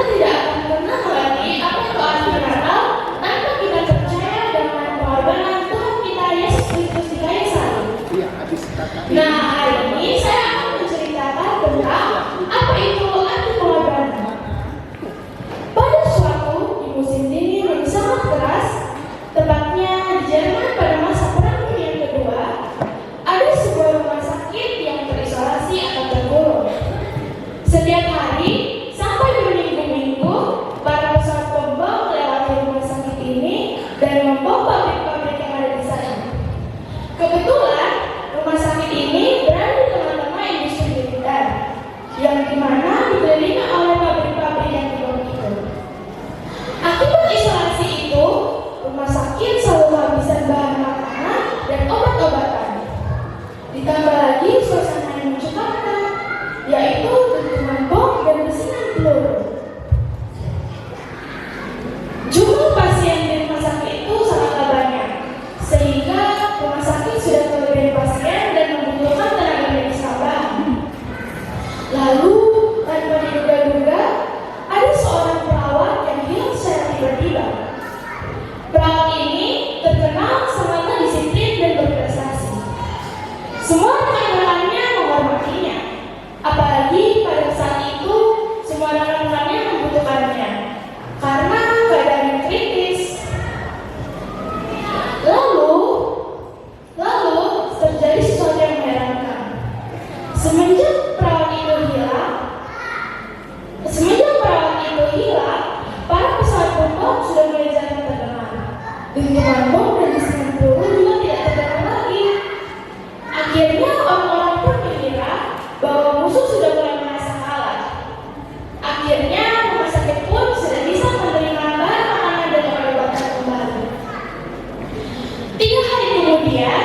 tidak akan pernah mengerti apa itu arti Natal tanpa kita percaya dengan pengorbanan Tuhan kita Yesus Kristus di kayu salib. Nah, hari ini saya akan menceritakan tentang apa itu arti pengorbanan. Pada suatu di musim dingin yang sangat keras, tepatnya di Jerman pada masa Perang Dunia Kedua, ada sebuah rumah sakit yang terisolasi atau terkurung. Setiap hari sampai berminggu-minggu, para pesawat terbang melewati rumah sakit ini dan membom pabrik-pabrik yang ada di sana. Kebetulan rumah sakit ini berada di tengah-tengah industri militer, yang dimana dikelilingi oleh pabrik-pabrik yang dibom itu. Akibat isolasi itu, rumah sakit selalu kehabisan bahan makanan dan obat-obatan. Ditambah lagi suasana yang mencekamkan, yaitu dentuman bom dan desinan peluru. Jumlah pasien di rumah sakit itu sangatlah banyak, sehingga rumah sakit sudah kelebihan pasien dan membutuhkan tenaga medis tambahan. Lalu, tanpa diduga-duga, ada seorang perawat yang hilang secara tiba-tiba. Perawat ini terkenal sangatlah disiplin dan berprestasi. Semua rekan-rekannya menghormatinya, apalagi pada saat itu semua rekan-rekannya membutuhkannya karena keadaan yang kritis. Lalu terjadi sesuatu yang mengherankan. Semenjak perawat itu hilang, para pesawat bom sudah mulai jarang terdengar. Dentuman bom dan desinan peluru juga tidak terdengar lagi. Akhirnya orang-orang pun mengira bahwa musuh sudah mulai merasa kalah. Akhirnya rumah sakit pun sudah bisa menerima bahan makanan dan obat-obatan kembali. 3 hari kemudian,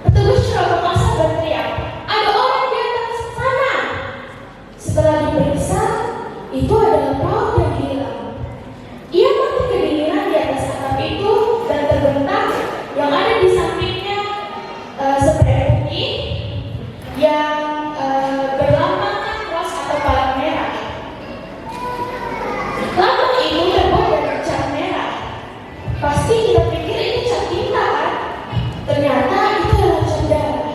petugas cerobong asap berteriak, "Ada orang di atas sana!" Setelah diperiksa, itu adalah perawat yang hilang. Ia mati kedinginan di atas atap itu dan terbentang yang ada di sampingnya spray putih yang berlambangkan cross atau palang merah. Lambang itu terbuat dari cat merah. Pasti kita pikir itu cat tinta kan? Ternyata itu adalah cat darah.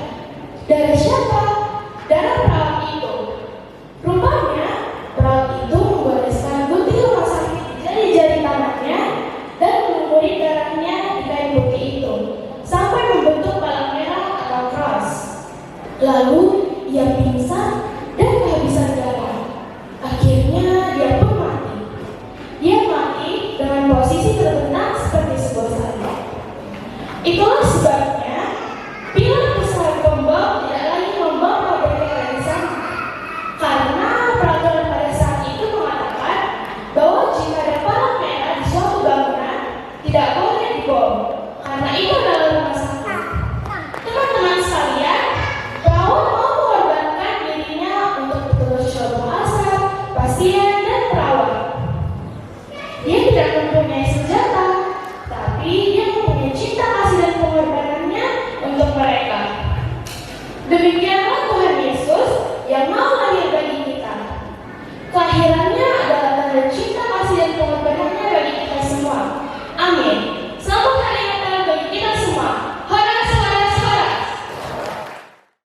Darah siapa? Darah perawat itu. Rupanya perawat itu memgoreskan putih rumah sakit di jari-jari tangannya dan mengumpuli darahnya di kain putih itu sampai membentuk palang merah atau cross. Lalu ia pingsan dan kehabisan darah. Akhirnya dia pun mati. Dia mati dengan posisi terbentang